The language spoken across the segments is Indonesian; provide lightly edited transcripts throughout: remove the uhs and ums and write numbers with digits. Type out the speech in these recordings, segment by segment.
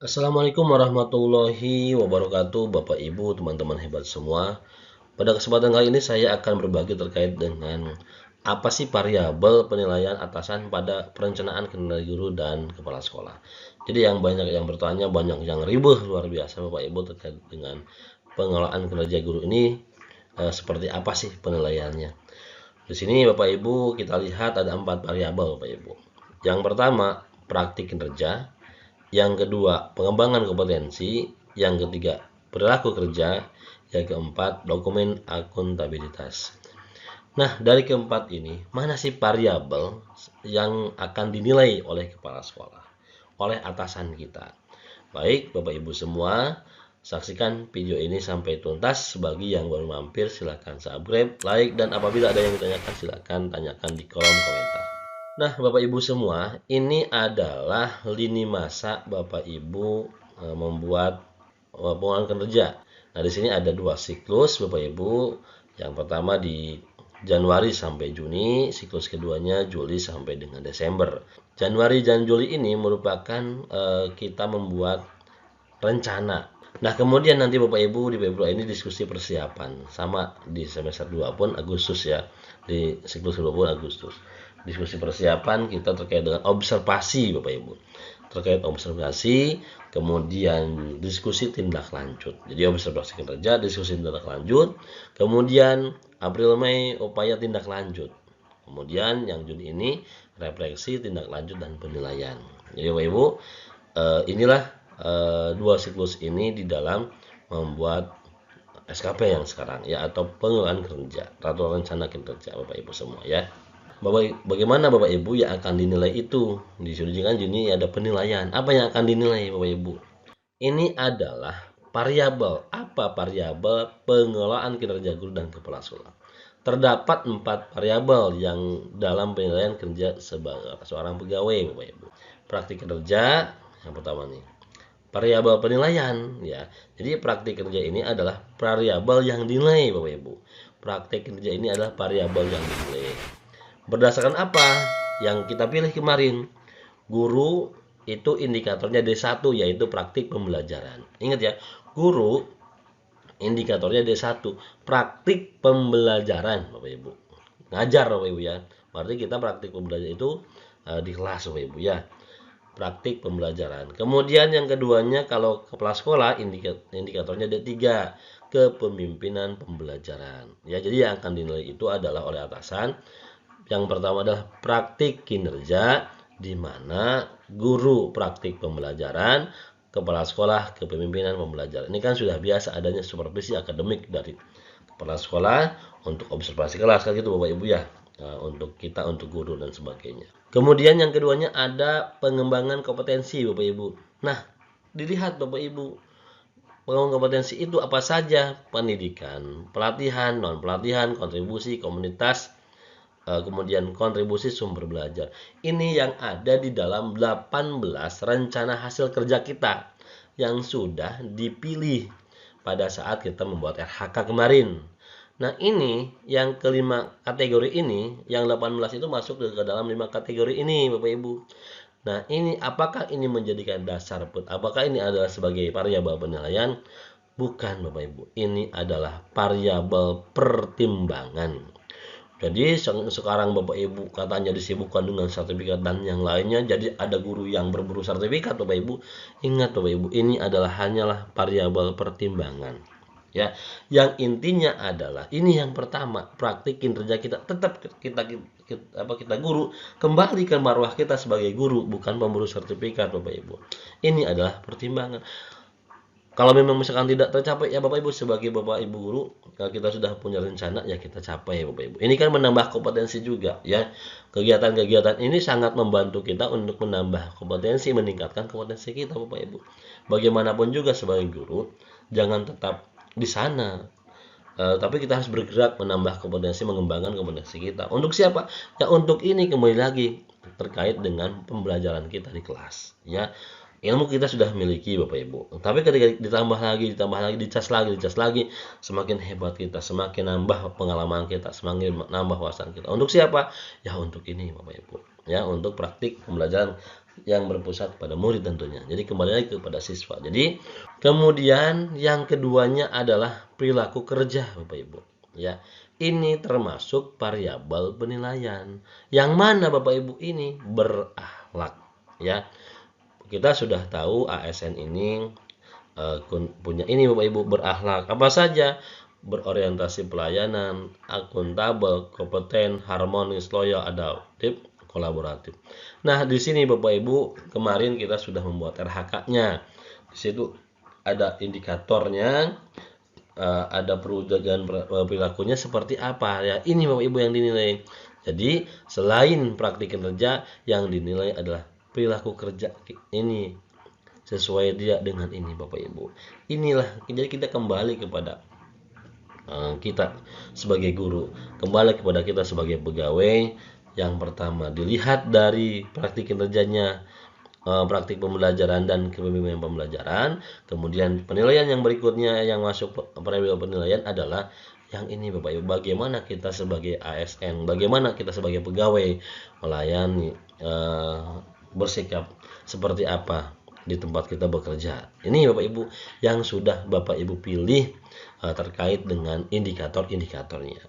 Assalamualaikum warahmatullahi wabarakatuh, Bapak Ibu, teman-teman hebat semua. Pada kesempatan kali ini saya akan berbagi terkait dengan apa sih variabel penilaian atasan pada perencanaan kinerja guru dan kepala sekolah. Jadi yang banyak yang bertanya, banyak yang ribet luar biasa Bapak Ibu terkait dengan pengelolaan kinerja guru ini, seperti apa sih penilaiannya. Di sini Bapak Ibu kita lihat ada 4 variabel Bapak Ibu. Yang pertama, praktik kinerja. Yang kedua, pengembangan kompetensi. Yang ketiga, perilaku kerja. Yang keempat, dokumen akuntabilitas. Nah, dari keempat ini, mana sih variabel yang akan dinilai oleh kepala sekolah, oleh atasan kita? Baik, Bapak Ibu semua, saksikan video ini sampai tuntas. Bagi yang baru mampir, silahkan subscribe, like, dan apabila ada yang ditanyakan, silahkan tanyakan di kolom komentar. Nah, Bapak Ibu semua, ini adalah lini masa Bapak Ibu membuat pengelolaan kerja. Nah, di sini ada 2 siklus Bapak Ibu. Yang pertama di Januari sampai Juni, siklus keduanya Juli sampai dengan Desember. Januari dan Juli ini merupakan kita membuat rencana. Nah, kemudian nanti Bapak Ibu di Februari ini diskusi persiapan. Sama di semester 2 pun Agustus ya. Di siklus kedua pun Agustus. Diskusi persiapan kita terkait dengan observasi Bapak Ibu. Terkait observasi, kemudian diskusi tindak lanjut. Jadi observasi kinerja, diskusi tindak lanjut, kemudian April Mei upaya tindak lanjut. Kemudian yang Juni ini refleksi, tindak lanjut dan penilaian. Jadi Bapak Ibu, inilah 2 siklus ini di dalam membuat SKP yang sekarang ya, atau pengelolaan kerja atau rencana kinerja Bapak Ibu semua ya. Bagaimana Bapak Ibu yang akan dinilai itu? Di sini kan Juni ada penilaian. Apa yang akan dinilai Bapak Ibu? Ini adalah variabel. Apa variabel pengelolaan kinerja guru dan kepala sekolah? Terdapat 4 variabel yang dalam penilaian kerja sebagai seorang pegawai Bapak Ibu. Praktik kerja yang pertama nih. Variabel penilaian ya. Jadi praktik kerja ini adalah variabel yang dinilai Bapak Ibu. Praktik kerja ini adalah variabel yang dinilai. Berdasarkan apa yang kita pilih kemarin? Guru itu indikatornya D1, yaitu praktik pembelajaran. Ingat ya, guru indikatornya D1, praktik pembelajaran Bapak Ibu. Ngajar Bapak Ibu ya. Berarti kita praktik pembelajaran itu di kelas Bapak Ibu ya. Praktik pembelajaran. Kemudian yang keduanya kalau kepala sekolah indikatornya D3, kepemimpinan pembelajaran. Ya, jadi yang akan dinilai itu adalah oleh atasan. Yang pertama adalah praktik kinerja, di mana guru praktik pembelajaran, kepala sekolah kepemimpinan pembelajaran. Ini kan sudah biasa adanya supervisi akademik dari kepala sekolah untuk observasi kelas kan gitu Bapak Ibu ya. Untuk kita, untuk guru dan sebagainya. Kemudian yang keduanya ada pengembangan kompetensi Bapak Ibu. Nah, dilihat Bapak Ibu, pengembangan kompetensi itu apa saja? Pendidikan, pelatihan, non pelatihan, kontribusi komunitas, kemudian kontribusi sumber belajar. Ini yang ada di dalam 18 rencana hasil kerja kita yang sudah dipilih pada saat kita membuat RHK kemarin. Nah, ini yang kelima kategori ini, yang 18 itu masuk ke dalam 5 kategori ini Bapak Ibu. Nah, ini apakah ini menjadikan dasar put? Apakah ini adalah sebagai variabel penilaian? Bukan Bapak Ibu. Ini adalah variabel pertimbangan. Jadi sekarang Bapak Ibu katanya disibukkan dengan sertifikat dan yang lainnya, jadi ada guru yang berburu sertifikat Bapak Ibu. Ingat Bapak Ibu, ini adalah hanyalah variabel pertimbangan. Ya, yang intinya adalah ini yang pertama, praktik kinerja kita tetap kita guru, kembali ke marwah kita sebagai guru, bukan pemburu sertifikat Bapak Ibu. Ini adalah pertimbangan. Kalau memang misalkan tidak tercapai ya Bapak Ibu, sebagai Bapak Ibu guru, kalau kita sudah punya rencana ya kita capai ya Bapak Ibu. Ini kan menambah kompetensi juga ya. Kegiatan-kegiatan ini sangat membantu kita untuk menambah kompetensi, meningkatkan kompetensi kita Bapak Ibu. Bagaimanapun juga sebagai guru, jangan tetap di sana. Tapi kita harus bergerak menambah kompetensi, mengembangkan kompetensi kita. Untuk siapa? Ya untuk ini kembali lagi terkait dengan pembelajaran kita di kelas ya. Ilmu kita sudah miliki Bapak Ibu. Tapi ketika ditambah lagi, dicas lagi, semakin hebat kita, semakin nambah pengalaman kita, semakin nambah wawasan kita. Untuk siapa? Ya untuk ini Bapak Ibu. Ya, untuk praktik pembelajaran yang berpusat pada murid tentunya. Jadi kembali lagi kepada siswa. Jadi kemudian yang keduanya adalah perilaku kerja, Bapak Ibu. Ya, ini termasuk variabel penilaian. Yang mana Bapak Ibu ini berakhlak. Ya, kita sudah tahu ASN ini punya ini Bapak Ibu berakhlak apa saja, berorientasi pelayanan, akuntabel, kompeten, harmonis, loyal, adaptif, kolaboratif. Nah, di sini Bapak Ibu kemarin kita sudah membuat RHK-nya. Di situ ada indikatornya, ada perwujudan perilakunya seperti apa ya. Ini Bapak Ibu yang dinilai. Jadi selain praktik kerja, yang dinilai adalah perilaku kerja ini sesuai dia dengan ini Bapak Ibu. Inilah jadi kita kembali kepada kita sebagai guru, kembali kepada kita sebagai pegawai. Yang pertama dilihat dari praktik kinerjanya, praktik pembelajaran dan kepemimpinan pembelajaran. Kemudian penilaian yang berikutnya yang masuk variabel penilaian adalah yang ini Bapak Ibu, bagaimana kita sebagai ASN, bagaimana kita sebagai pegawai melayani, bersikap seperti apa di tempat kita bekerja. Ini Bapak Ibu yang sudah Bapak Ibu pilih terkait dengan indikator-indikatornya.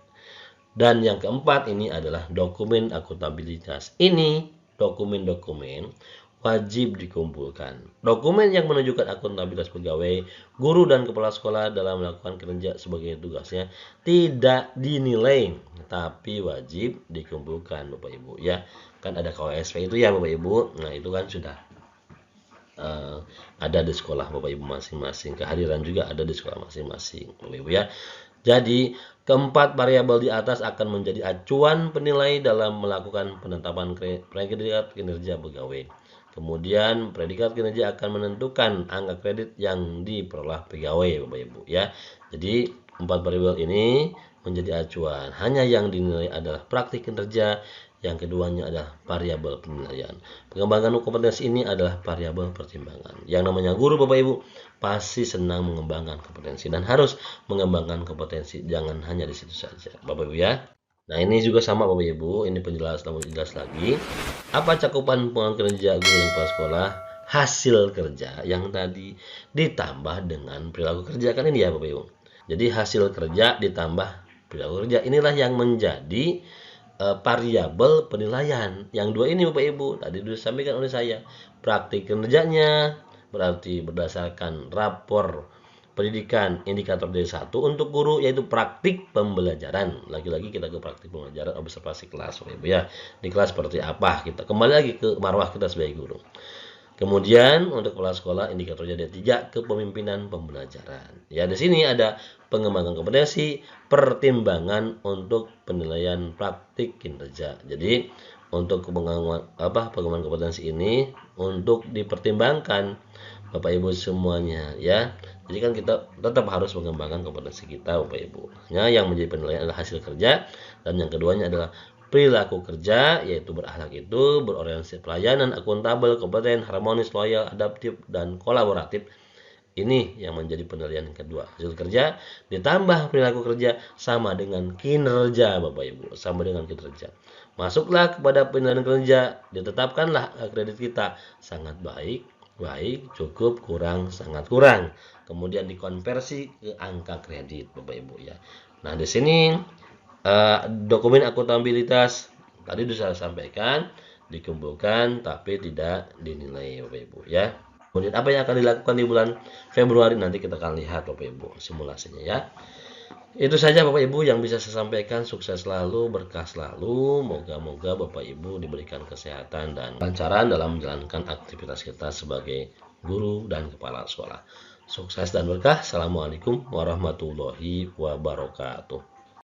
Dan yang keempat ini adalah dokumen akuntabilitas. Ini dokumen-dokumen wajib dikumpulkan. Dokumen yang menunjukkan akuntabilitas pegawai, guru dan kepala sekolah dalam melakukan kerja sebagai tugasnya tidak dinilai, tapi wajib dikumpulkan Bapak Ibu ya. Kan ada KWSP itu ya Bapak Ibu. Nah, itu kan sudah ada di sekolah Bapak Ibu masing-masing. Kehadiran juga ada di sekolah masing-masing Bapak Ibu ya. Jadi keempat variabel di atas akan menjadi acuan penilai dalam melakukan penetapan predikat kinerja pegawai. Kemudian predikat kinerja akan menentukan angka kredit yang diperoleh pegawai Bapak Ibu ya. Jadi empat variabel ini menjadi acuan. Hanya yang dinilai adalah praktik kinerja, yang keduanya adalah variabel penilaian. Pengembangan kompetensi ini adalah variabel pertimbangan. Yang namanya guru Bapak Ibu pasti senang mengembangkan kompetensi dan harus mengembangkan kompetensi, jangan hanya di situ saja Bapak Ibu ya. Nah, ini juga sama Bapak Ibu, ini penjelasan lebih jelas lagi. Apa cakupan pengalaman kerja guru dan kepala sekolah? Hasil kerja yang tadi ditambah dengan perilaku kerja, kan ini ya Bapak Ibu. Jadi hasil kerja ditambah perilaku kerja, inilah yang menjadi variabel penilaian. Yang dua ini Bapak Ibu tadi sudah disampaikan oleh saya. Praktik kerjanya berarti berdasarkan rapor pendidikan indikator D1 untuk guru, yaitu praktik pembelajaran. Lagi-lagi kita ke praktik pembelajaran, observasi kelas Bapak Ibu ya. Di kelas seperti apa, kita kembali lagi ke marwah kita sebagai guru. Kemudian untuk kepala sekolah indikatornya D3, kepemimpinan pembelajaran. Ya, di sini ada pengembangan kompetensi, pertimbangan untuk penilaian praktik kinerja. Jadi untuk pengembangan kompetensi ini untuk dipertimbangkan Bapak Ibu semuanya ya. Jadi kan kita tetap harus mengembangkan kompetensi kita Bapak Ibu. Nah, yang menjadi penilaian adalah hasil kerja, dan yang keduanya adalah perilaku kerja, yaitu berakhlak itu berorientasi pelayanan, akuntabel, kompeten, harmonis, loyal, adaptif, dan kolaboratif. Ini yang menjadi penilaian yang kedua. Hasil kerja ditambah perilaku kerja sama dengan kinerja Bapak Ibu, sama dengan kinerja. Masuklah kepada penilaian kerja, ditetapkanlah kredit kita sangat baik, baik, cukup, kurang, sangat kurang. Kemudian dikonversi ke angka kredit Bapak Ibu ya. Nah, di sini dokumen akuntabilitas tadi sudah saya sampaikan, dikumpulkan tapi tidak dinilai Bapak Ibu ya. Kemudian apa yang akan dilakukan di bulan Februari nanti kita akan lihat Bapak Ibu simulasinya ya. Itu saja Bapak Ibu yang bisa saya sampaikan. Sukses selalu, berkah selalu. Moga-moga Bapak Ibu diberikan kesehatan dan kelancaran dalam menjalankan aktivitas kita sebagai guru dan kepala sekolah. Sukses dan berkah. Assalamualaikum warahmatullahi wabarakatuh.